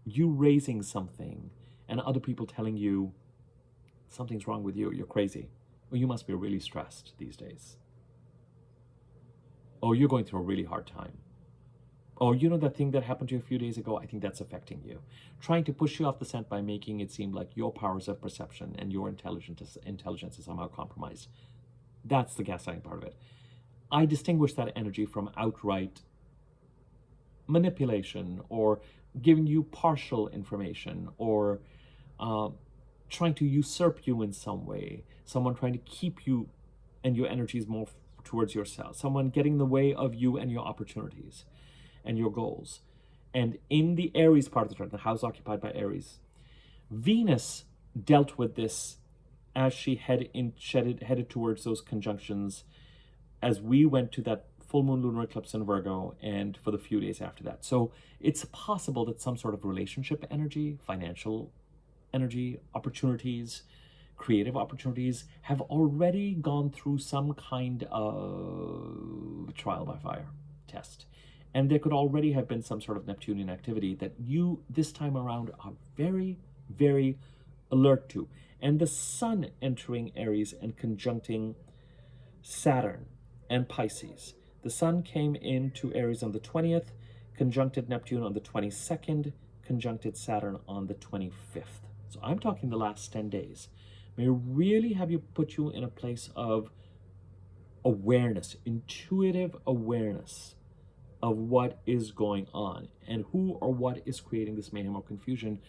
you raising something and other people telling you something's wrong with you, you're crazy, or you must be really stressed these days, or you're going through a really hard time. Oh, you know that thing that happened to you a few days ago? I think that's affecting you. Trying to push you off the scent by making it seem like your powers of perception and your intelligence is somehow compromised. That's the gaslighting part of it. I distinguish that energy from outright manipulation or giving you partial information or trying to usurp you in some way. Someone trying to keep you and your energies more towards yourself. Someone getting in the way of you and your opportunities and your goals. And in the Aries part of the chart, the house occupied by Aries, Venus dealt with this as she headed towards those conjunctions as we went to that full moon lunar eclipse in Virgo and for the few days after that. So it's possible that some sort of relationship energy, financial energy, opportunities, creative opportunities have already gone through some kind of trial by fire test. And there could already have been some sort of Neptunian activity that you, this time around, are very, very alert to. And the Sun entering Aries and conjuncting Saturn and Pisces. The Sun came into Aries on the 20th, conjuncted Neptune on the 22nd, conjuncted Saturn on the 25th. So I'm talking the last 10 days. May really have you put you in a place of awareness, intuitive awareness of what is going on and who or what is creating this mayhem or confusion,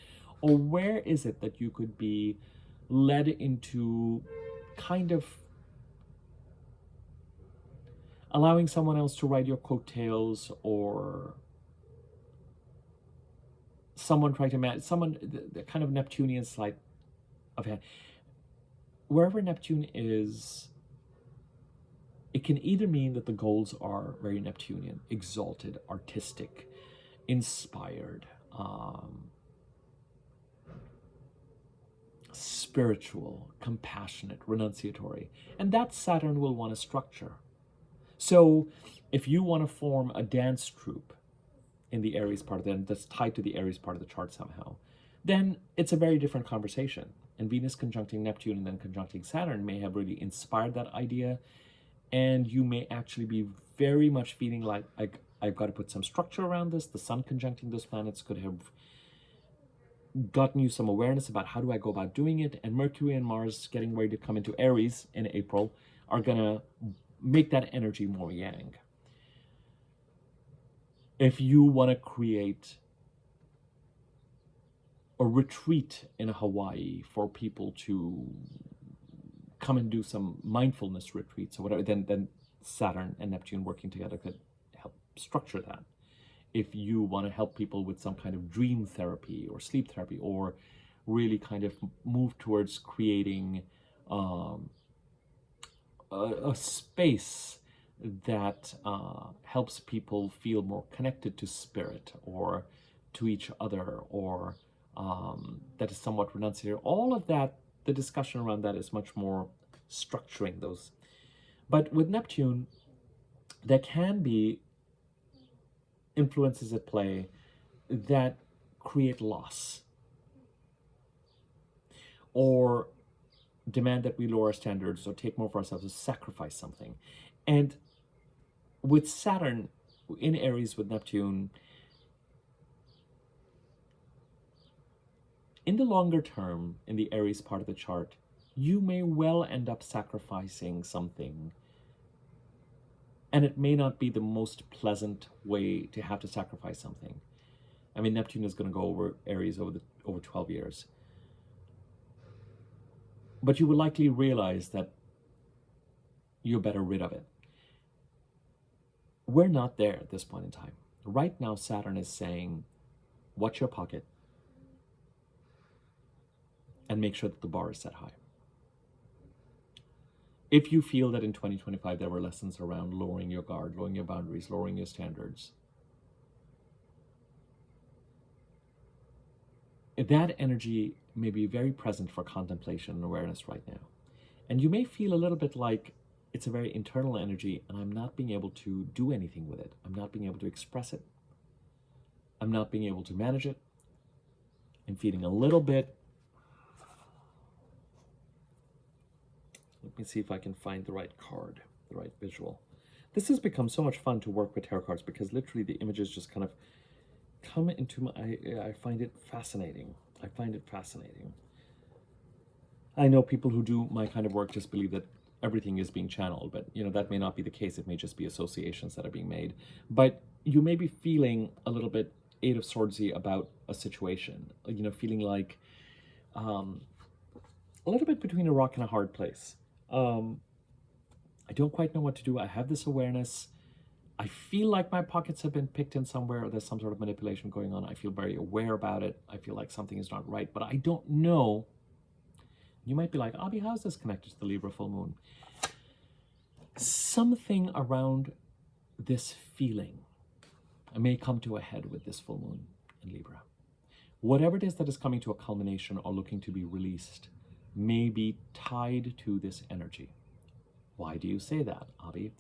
or where is it that you could be led into kind of allowing someone else to ride your coattails, or someone trying to manage someone, the kind of Neptunian sleight of hand. Wherever Neptune is, it can either mean that the goals are very Neptunian, exalted, artistic, inspired, spiritual, compassionate, renunciatory. And that Saturn will want to structure. So if you want to form a dance troupe in the Aries part of it, that's tied to the Aries part of the chart somehow, then it's a very different conversation. And Venus conjuncting Neptune and then conjuncting Saturn may have really inspired that idea. And you may actually be very much feeling like, I've got to put some structure around this. The Sun conjuncting those planets could have gotten you some awareness about how do I go about doing it. And Mercury and Mars getting ready to come into Aries in April are going to make that energy more yang. If you want to create a retreat in Hawaii for people to come and do some mindfulness retreats or whatever, then Saturn and Neptune working together could help structure that. If you want to help people with some kind of dream therapy or sleep therapy, or really kind of move towards creating a space that helps people feel more connected to spirit or to each other, or that is somewhat renunciatory, all of that, the discussion around that is much more structuring those. But with Neptune, there can be influences at play that create loss or demand that we lower our standards or take more for ourselves or sacrifice something. And with Saturn in Aries with Neptune, in the longer term, in the Aries part of the chart, you may well end up sacrificing something. And it may not be the most pleasant way to have to sacrifice something. I mean, Neptune is going to go over Aries over 12 years. But you will likely realize that you're better rid of it. We're not there at this point in time. Right now, Saturn is saying, watch your pocket and make sure that the bar is set high. If you feel that in 2025 there were lessons around lowering your guard, lowering your boundaries, lowering your standards, that energy may be very present for contemplation and awareness right now. And you may feel a little bit like it's a very internal energy and I'm not being able to do anything with it. I'm not being able to express it. I'm not being able to manage it. I'm feeling a little bit. Let me see if I can find the right card, the right visual. This has become so much fun to work with tarot cards because literally the images just kind of come into my... I find it fascinating. I find it fascinating. I know people who do my kind of work just believe that everything is being channeled, but that may not be the case. It may just be associations that are being made. But you may be feeling a little bit Eight of Swordsy about a situation, feeling like a little bit between a rock and a hard place. I don't quite know what to do. I have this awareness. I feel like my pockets have been picked in somewhere, or there's some sort of manipulation going on. I feel very aware about it. I feel like something is not right, but I don't know. You might be like, Abhi, how is this connected to the Libra full moon? Something around this feeling may come to a head with this full moon in Libra. Whatever it is that is coming to a culmination or looking to be released may be tied to this energy. Why do you say that, Abhi?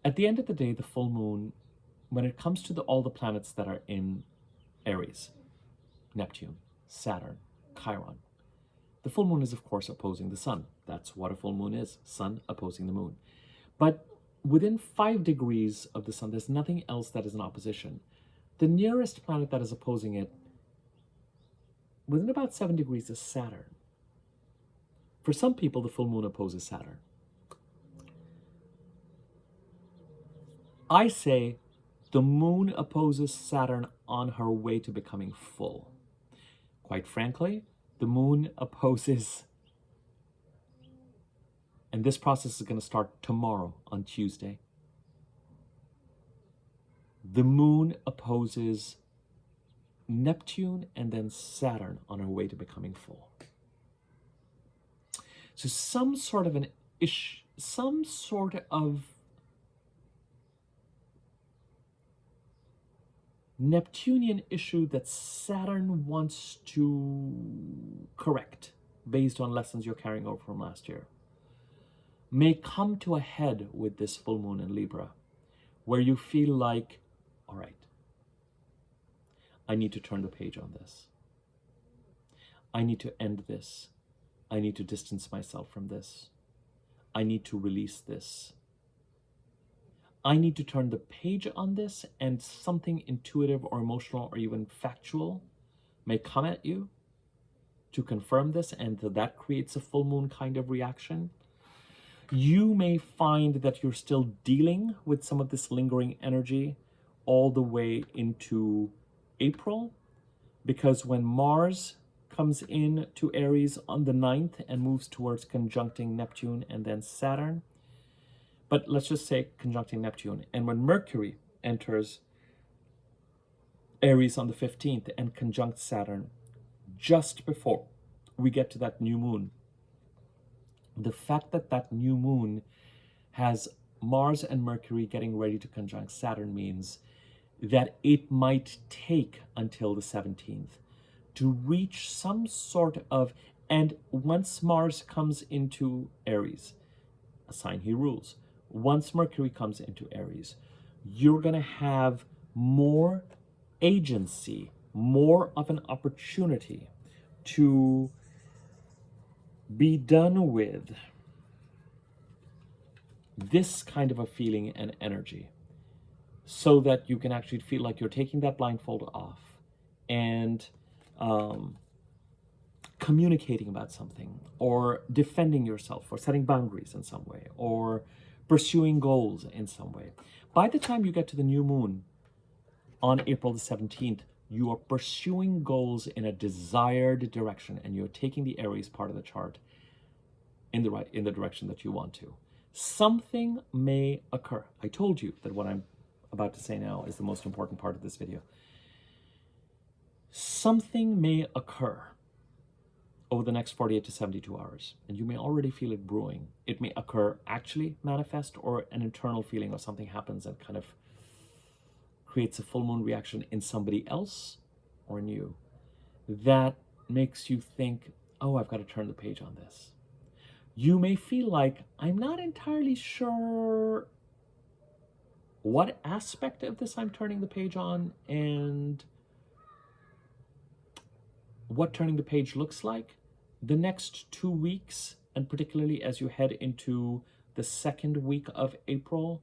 At the end of the day, the full moon, when it comes to all the planets that are in Aries, Neptune, Saturn, Chiron, the full moon is, of course, opposing the sun. That's what a full moon is, sun opposing the moon. But within 5 degrees of the sun, there's nothing else that is in opposition. The nearest planet that is opposing it, within about 7 degrees, is Saturn. For some people, the full moon opposes Saturn. I say the moon opposes Saturn on her way to becoming full. Quite frankly, the moon opposes, and this process is going to start tomorrow on Tuesday. The moon opposes Neptune and then Saturn on her way to becoming full. So some sort of Neptunian issue that Saturn wants to correct based on lessons you're carrying over from last year may come to a head with this full moon in Libra, where you feel like, all right, I need to turn the page on this. I need to end this. I need to distance myself from this. I need to release this. I need to turn the page on this, and something intuitive or emotional or even factual may come at you to confirm this, and that creates a full moon kind of reaction. You may find that you're still dealing with some of this lingering energy all the way into April, because when Mars comes in to Aries on the 9th and moves towards conjuncting Neptune and then Saturn, but let's just say conjuncting Neptune, and when Mercury enters Aries on the 15th and conjuncts Saturn just before we get to that new moon, the fact that that new moon has Mars and Mercury getting ready to conjunct Saturn means that it might take until the 17th to reach some sort of, and once Mars comes into Aries, a sign he rules, once Mercury comes into Aries, you're going to have more agency, more of an opportunity to be done with this kind of a feeling and energy, so that you can actually feel like you're taking that blindfold off and communicating about something, or defending yourself, or setting boundaries in some way, or pursuing goals in some way. By the time you get to the new moon on April the 17th, you are pursuing goals in a desired direction, and you're taking the Aries part of the chart in the direction that you want to. Something may occur. I told you that what I'm about to say now is the most important part of this video. Something may occur over the next 48 to 72 hours, and you may already feel it brewing. It may occur, actually manifest, or an internal feeling of something happens and kind of creates a full moon reaction in somebody else or in you that makes you think, oh, I've got to turn the page on this. You may feel like, I'm not entirely sure what aspect of this I'm turning the page on and what turning the page looks like. The next 2 weeks, and particularly as you head into the second week of April,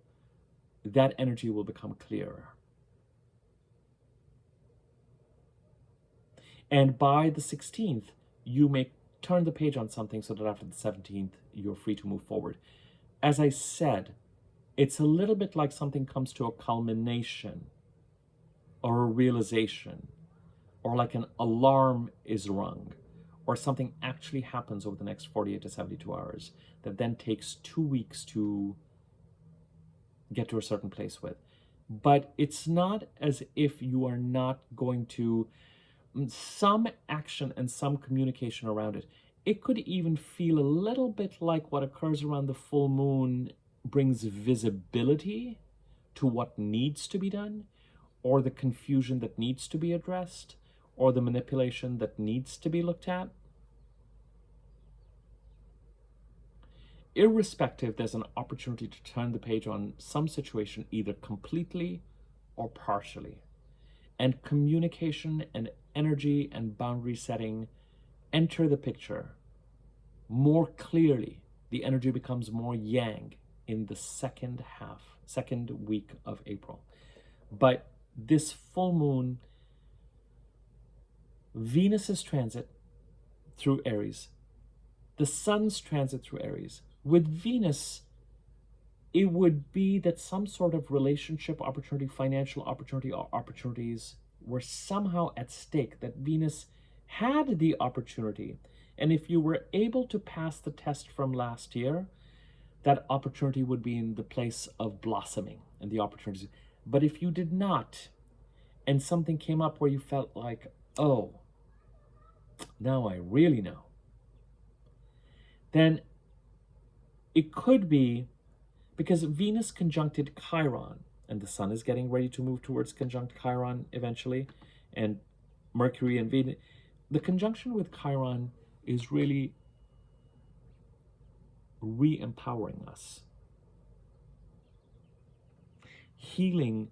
that energy will become clearer. And by the 16th, you may turn the page on something so that after the 17th, you're free to move forward. As I said, it's a little bit like something comes to a culmination or a realization, or like an alarm is rung, or something actually happens over the next 48 to 72 hours that then takes 2 weeks to get to a certain place with. But it's not as if you are not going to, some action and some communication around it. It could even feel a little bit like what occurs around the full moon brings visibility to what needs to be done, or the confusion that needs to be addressed, or the manipulation that needs to be looked at. Irrespective, there's an opportunity to turn the page on some situation, either completely or partially. And communication and energy and boundary setting enter the picture more clearly. The energy becomes more yang in the second week of April. But this full moon, Venus's transit through Aries, the sun's transit through Aries. With Venus, it would be that some sort of relationship opportunity, financial opportunity, or opportunities were somehow at stake, that Venus had the opportunity. And if you were able to pass the test from last year, that opportunity would be in the place of blossoming and the opportunities. But if you did not, and something came up where you felt like, oh, now I really know, then it could be because Venus conjuncted Chiron, and the sun is getting ready to move towards conjunct Chiron eventually, and Mercury and Venus. The conjunction with Chiron is really re-empowering us, healing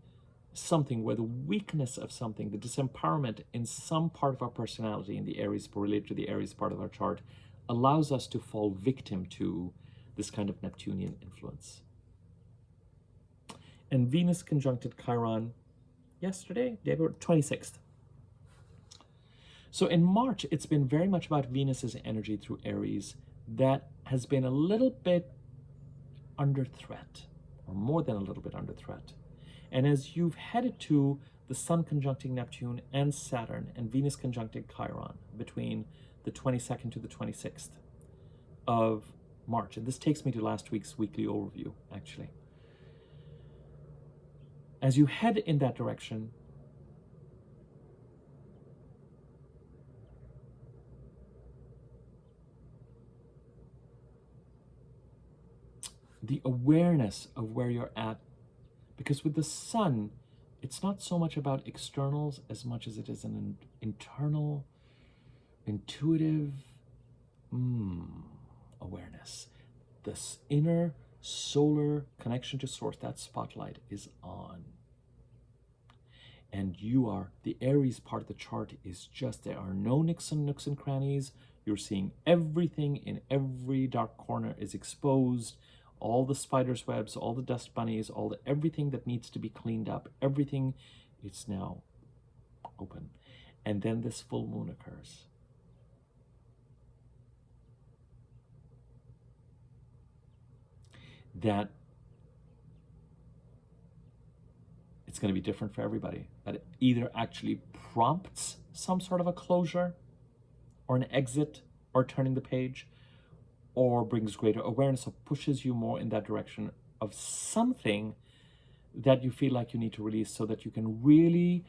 something where the weakness of something, the disempowerment in some part of our personality in the Aries, related to the Aries part of our chart, allows us to fall victim to this kind of Neptunian influence. And Venus conjuncted Chiron yesterday, day 26th. So in March, it's been very much about Venus's energy through Aries that has been a little bit under threat, or more than a little bit under threat. And as you've headed to the Sun conjuncting Neptune and Saturn, and Venus conjuncting Chiron between the 22nd to the 26th of March, and this takes me to last week's weekly overview, actually. As you head in that direction, the awareness of where you're at, because with the sun, it's not so much about externals as much as it is an internal, intuitive awareness. This inner solar connection to source, that spotlight is on. And you are, the Aries part of the chart is just, there are no nooks and crannies. You're seeing everything in every dark corner is exposed. All the spider's webs, all the dust bunnies, everything that needs to be cleaned up, everything is now open. And then this full moon occurs. That it's going to be different for everybody. That it either actually prompts some sort of a closure or an exit or turning the page, or brings greater awareness or pushes you more in that direction of something that you feel like you need to release, so that you can really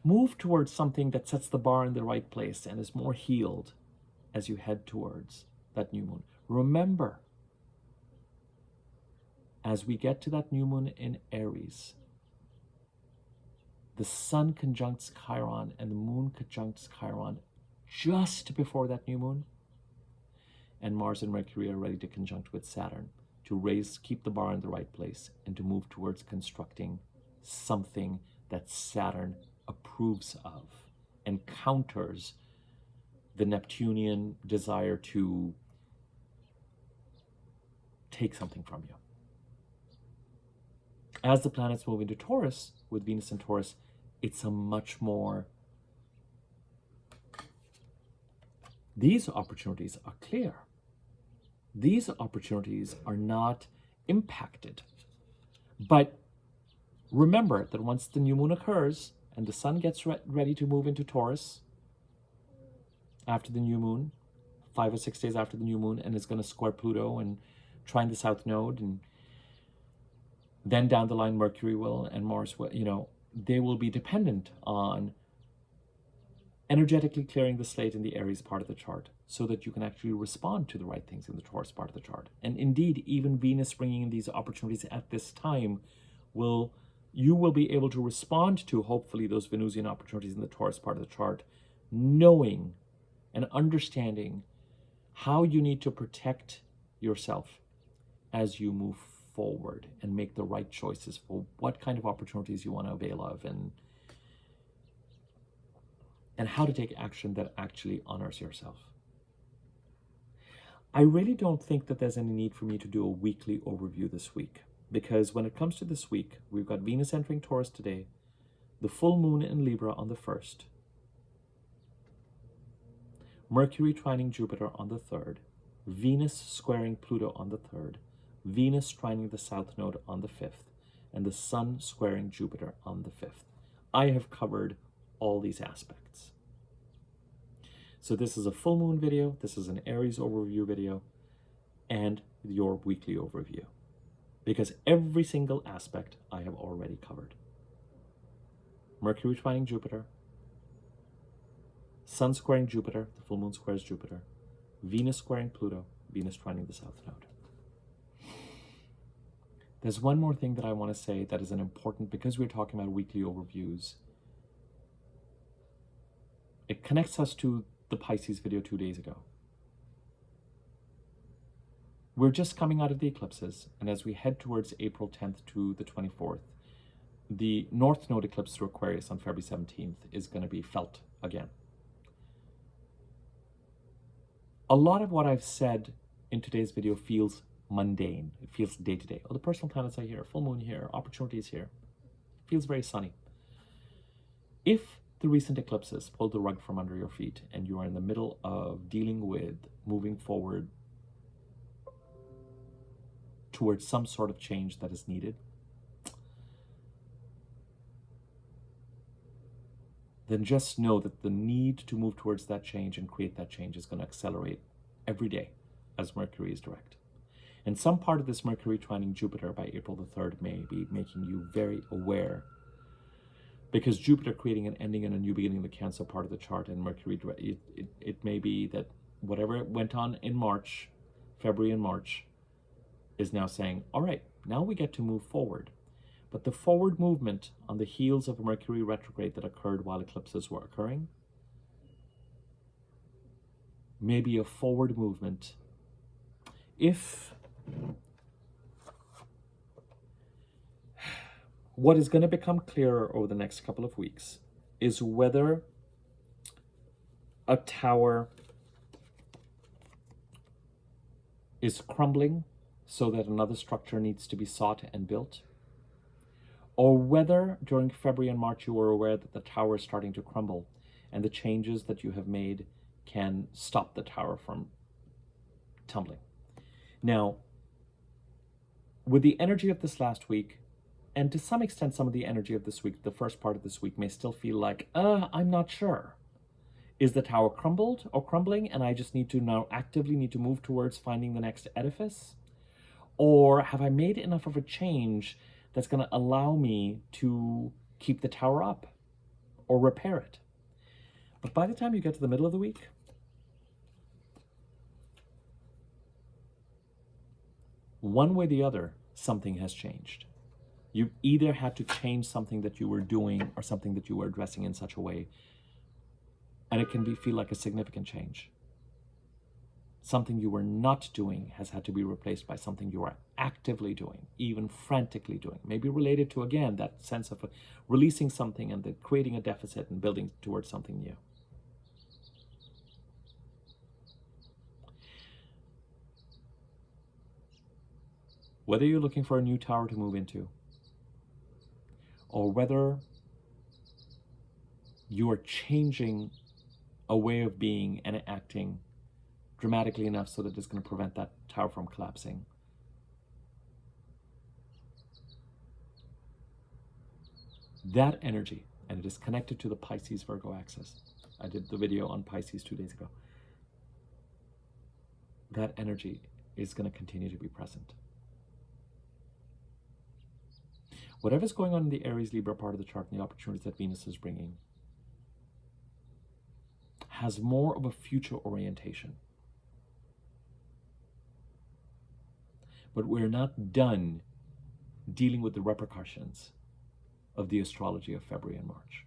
move towards something that sets the bar in the right place and is more healed as you head towards that new moon. Remember, as we get to that new moon in Aries, the sun conjuncts Chiron and the moon conjuncts Chiron just before that new moon. And Mars and Mercury are ready to conjunct with Saturn to keep the bar in the right place and to move towards constructing something that Saturn approves of and counters the Neptunian desire to take something from you. As the planets move into Taurus, with Venus in Taurus, it's a much more, these opportunities are clear. These opportunities are not impacted. But remember that once the new moon occurs and the sun gets ready to move into Taurus after the new moon, 5 or 6 days after the new moon, and is going to square Pluto and trine the south node, and then down the line Mercury will, and Mars will, you know, they will be dependent on energetically clearing the slate in the Aries part of the chart so that you can actually respond to the right things in the Taurus part of the chart. And indeed, even Venus bringing in these opportunities at this time you will be able to respond to, hopefully, those Venusian opportunities in the Taurus part of the chart, knowing and understanding how you need to protect yourself as you move forward and make the right choices for what kind of opportunities you want to avail of, and how to take action that actually honors yourself. I really don't think that there's any need for me to do a weekly overview this week, because when it comes to this week, we've got Venus entering Taurus today, the full moon in Libra on the 1st, Mercury trining Jupiter on the 3rd, Venus squaring Pluto on the 3rd, Venus trining the south node on the 5th, and the sun squaring Jupiter on the 5th. I have covered all these aspects. So this is a full moon video, this is an Aries overview video, and your weekly overview, because every single aspect I have already covered. Mercury trining Jupiter, Sun squaring Jupiter, the full moon squares Jupiter, Venus squaring Pluto, Venus trining the south node. There's one more thing that I want to say that is an important, because we're talking about weekly overviews. It connects us to the Pisces video 2 days ago. We're just coming out of the eclipses, and as we head towards April 10th to the 24th, the North Node eclipse through Aquarius on February 17th is going to be felt again. A lot of what I've said in today's video feels mundane. It feels day-to-day. Oh, the personal planets are here, full moon here, opportunities here. It feels very sunny. If the recent eclipses pulled the rug from under your feet and you are in the middle of dealing with moving forward towards some sort of change that is needed, then just know that the need to move towards that change and create that change is going to accelerate every day as Mercury is direct. And some part of this Mercury trining Jupiter by April the 3rd may be making you very aware, because Jupiter creating an ending and a new beginning in the Cancer part of the chart, and Mercury, it may be that whatever went on in March, February and March, is now saying, all right, now we get to move forward. But the forward movement on the heels of a Mercury retrograde that occurred while eclipses were occurring may be a forward movement. If what is going to become clearer over the next couple of weeks is whether a tower is crumbling so that another structure needs to be sought and built, or whether during February and March you were aware that the tower is starting to crumble and the changes that you have made can stop the tower from tumbling. Now, with the energy of this last week, and to some extent some of the energy of this week, the first part of this week may still feel like, I'm not sure. Is the tower crumbled or crumbling and I just need to now actively need to move towards finding the next edifice? Or have I made enough of a change that's going to allow me to keep the tower up or repair it? But by the time you get to the middle of the week, one way or the other, something has changed. You either had to change something that you were doing or something that you were addressing in such a way, and it can feel like a significant change. Something you were not doing has had to be replaced by something you are actively doing, even frantically doing, maybe related to, again, that sense of releasing something and then creating a deficit and building towards something new. Whether you're looking for a new tower to move into, or whether you are changing a way of being and acting dramatically enough so that it's going to prevent that tower from collapsing. That energy, and it is connected to the Pisces Virgo axis. I did the video on Pisces 2 days ago. That energy is going to continue to be present. Whatever's going on in the Aries Libra part of the chart and the opportunities that Venus is bringing has more of a future orientation. But we're not done dealing with the repercussions of the astrology of February and March.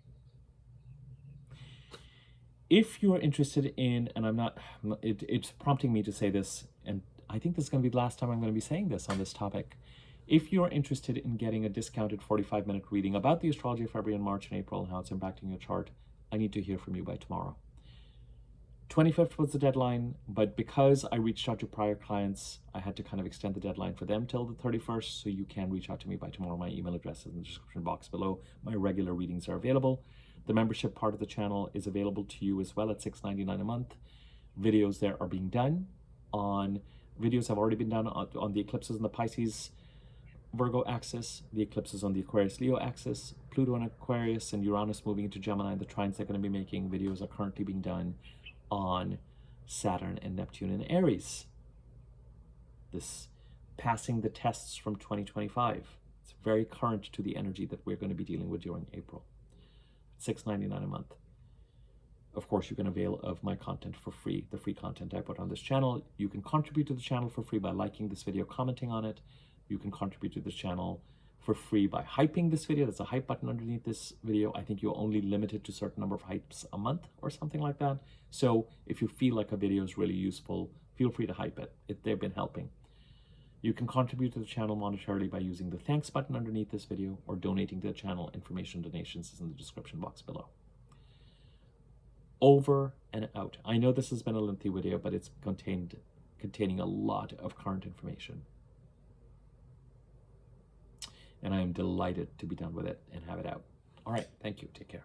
If you're interested in, and it's prompting me to say this, and I think this is going to be the last time I'm going to be saying this on this topic. If you're interested in getting a discounted 45-minute reading about the astrology of February and March and April and how it's impacting your chart, I need to hear from you by tomorrow. 25th was the deadline, but because I reached out to prior clients, I had to kind of extend the deadline for them till the 31st, so you can reach out to me by tomorrow. My email address is in the description box below. My regular readings are available. The membership part of the channel is available to you as well at $6.99 a month. Videos there are being done on, videos have already been done on the eclipses in the Pisces Virgo axis, the eclipses on the Aquarius Leo axis, Pluto and Aquarius and Uranus moving into Gemini, and the trines they're going to be making. Videos are currently being done on Saturn and Neptune and Aries. This passing the tests from 2025. It's very current to the energy that we're going to be dealing with during April. $6.99 a month. Of course, you can avail of my content for free, the free content I put on this channel. You can contribute to the channel for free by liking this video, commenting on it. You can contribute to this channel for free by hyping this video. There's a hype button underneath this video. I think you're only limited to a certain number of hypes a month or something like that. So if you feel like a video is really useful, feel free to hype it. They've been helping. You can contribute to the channel monetarily by using the thanks button underneath this video or donating to the channel. Information donations is in the description box below. Over and out. I know this has been a lengthy video, but it's containing a lot of current information. And I am delighted to be done with it and have it out. All right, thank you. Take care.